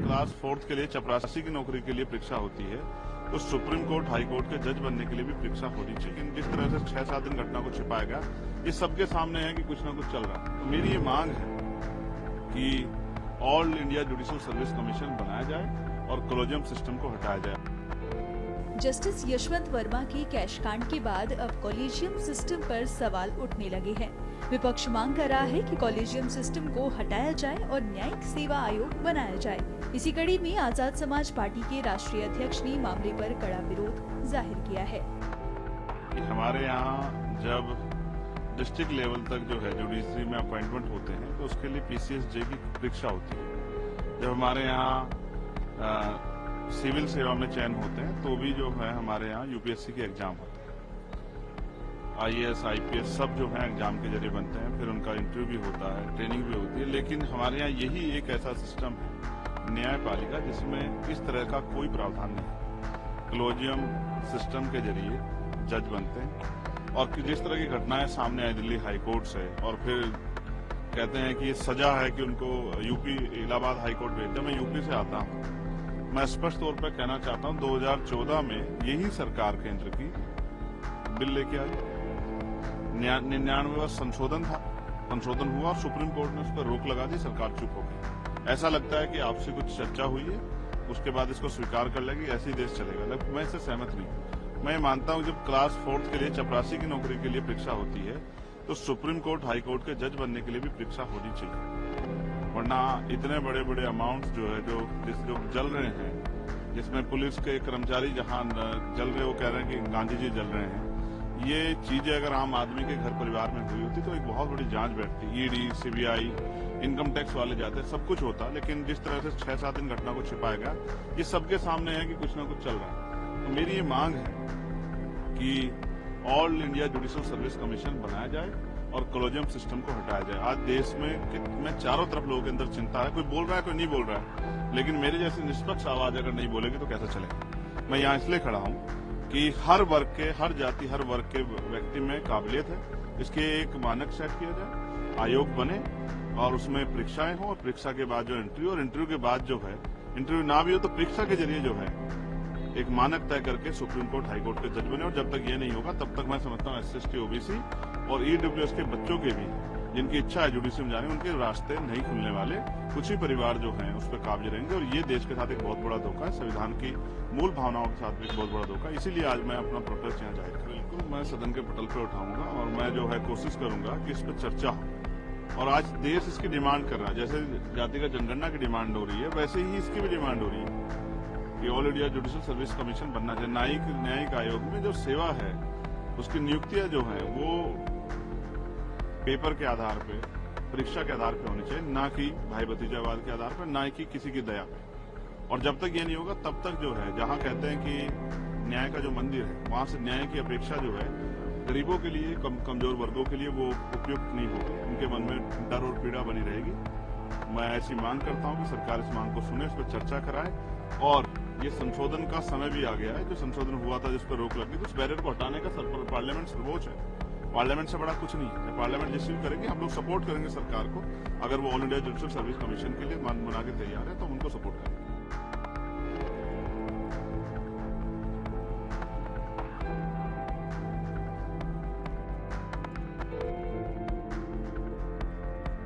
Class 4th के लिए चपरासी की नौकरी के लिए परीक्षा होती है तो सुप्रीम कोर्ट, हाई कोर्ट के जज बनने के लिए भी परीक्षा होनी चाहिए। लेकिन जिस तरह से 6-7 दिन घटना को छिपाया गया, ये सबके सामने है कि कुछ ना कुछ चल रहा है। तो मेरी ये मांग है कि all India judicial service commission बनाया जाए और कॉलेजियम सिस्टम को हटाया जाए। जस्टिस यशवंत वर्मा के कैश कांड के बाद अब कॉलेजियम सिस्टम पर सवाल उठने लगे हैं। विपक्ष मांग कर रहा है कि कॉलेजियम सिस्टम को हटाया जाए और न्यायिक सेवा आयोग बनाया जाए। इसी कड़ी में आजाद समाज पार्टी के राष्ट्रीय अध्यक्ष ने मामले पर कड़ा विरोध जाहिर किया है। हमारे यहाँ जब डिस्ट्रिक्ट लेवल तक जो है जुडिशरी में अपॉइंटमेंट होते हैं तो उसके लिए पीसीएसजे की परीक्षा होती है। जब हमारे यहाँ सिविल सेवा में चयन होते हैं तो भी जो है हमारे यहाँ यूपीएससी के एग्जाम होते हैं। आईएएस, आईपीएस सब जो है एग्जाम के जरिए बनते हैं, फिर उनका इंटरव्यू भी होता है, ट्रेनिंग भी होती है। लेकिन हमारे यहाँ यही एक ऐसा सिस्टम है न्यायपालिका जिसमें इस तरह का कोई प्रावधान नहीं। कॉलेजियम सिस्टम के जरिए जज बनते हैं और जिस तरह की घटनाएं सामने आई दिल्ली हाई कोर्ट से, और फिर कहते हैं कि ये सजा है कि उनको यूपी इलाहाबाद हाई कोर्ट भेज दिया। मैं यूपी से आता हूँ, मैं स्पष्ट तौर पर कहना चाहता हूं 2014 में यही सरकार केंद्र की बिल लेके आई, 99वां संशोधन हुआ और सुप्रीम कोर्ट ने उस पर रोक लगा दी, सरकार चुप हो गई। ऐसा लगता है कि आपसे कुछ चर्चा हुई है, उसके बाद इसको स्वीकार कर लेगी, ऐसे ही देश चलेगा। लेकिन मैं इससे सहमत नहीं। मैं मानता हूं जब क्लास 4th के लिए चपरासी की नौकरी के लिए परीक्षा होती है तो सुप्रीम कोर्ट, हाई कोर्ट के जज बनने के लिए भी परीक्षा होनी चाहिए। वरना इतने बड़े बड़े अमाउंट जो है जो जल रहे हैं, जिसमें पुलिस के कर्मचारी जहां जल रहे, वो कह रहे हैं कि गांधी जी जल रहे हैं। ये चीजें अगर आम आदमी के घर परिवार में हुई होती तो एक बहुत बड़ी जांच बैठती, ईडी, सीबीआई, इनकम टैक्स वाले जाते, सब कुछ होता। लेकिन जिस तरह से 6-7 दिन घटना को छिपाया गया, ये सबके सामने है कि कुछ ना कुछ चल रहा है। तो मेरी ये मांग है कि all India judicial service commission बनाया जाए और कॉलेजियम सिस्टम को हटाया जाए। आज देश में चारों तरफ लोगों के अंदर चिंता है, कोई बोल रहा है, कोई नहीं बोल रहा है। लेकिन मेरे जैसी निष्पक्ष आवाज अगर नहीं बोलेगी तो कैसे चलेगा। मैं यहाँ इसलिए खड़ा हूँ कि हर वर्ग के, हर जाति, हर वर्ग के व्यक्ति में काबिलियत है। इसके एक मानक सेट किया जाए, आयोग बने और उसमें परीक्षाएं हो, और परीक्षा के बाद जो इंटरव्यू, और इंटरव्यू के बाद जो है, इंटरव्यू ना भी हो तो परीक्षा के जरिए जो है एक मानक तय करके सुप्रीम कोर्ट, हाई कोर्ट के जज बने। और जब तक ये नहीं होगा तब तक मैं समझता हूँ SC/ST, OBC और EWS के बच्चों के भी, जिनकी इच्छा है जुडिशरी में जाने, उनके रास्ते नहीं खुलने वाले। कुछ ही परिवार जो हैं उस पर काबिज रहेंगे और ये देश के साथ एक बहुत बड़ा धोखा है, संविधान की मूल भावनाओं के साथ भी एक बहुत बड़ा धोखा है। इसीलिए आज मैं अपना प्रोटेस्ट यहाँ जाहिर कर, बिल्कुल मैं सदन के पटल पर उठाऊंगा और मैं जो है कोशिश करूंगा कि इस पर चर्चा हो। और आज देश इसकी डिमांड कर रहा है, जैसे जातिगत जनगणना की डिमांड हो रही है वैसे ही इसकी भी डिमांड हो रही है कि all India judicial service commission बनना चाहिए। न्यायिक आयोग में जो सेवा है उसकी नियुक्तियां जो है वो पेपर के आधार पे, परीक्षा के आधार पे होनी चाहिए, ना कि भाई भतीजावाद के आधार पर, ना कि किसी की दया पे। और जब तक ये नहीं होगा तब तक जो है, जहां कहते हैं कि न्याय का जो मंदिर है, वहां से न्याय की अपेक्षा जो है गरीबों के लिए, कमजोर वर्गों के लिए वो उपयुक्त नहीं होगी। उनके मन में डर और पीड़ा बनी रहेगी। मैं ऐसी मांग करता हूं कि सरकार इस मांग को सुने, इस पर चर्चा कराए। और ये संशोधन का समय भी आ गया है, जो संशोधन हुआ था जिस पर रोक लगी, तो उस बैरियर को हटाने का पार्लियामेंट सर्वोच्च है। पार्लियामेंट से बड़ा कुछ नहीं है। पार्लियामेंट रिसीव करेंगे, हम लोग सपोर्ट करेंगे सरकार को। अगर वो all India judicial service commission के लिए बना के तैयार है तो हम उनको सपोर्ट करेंगे।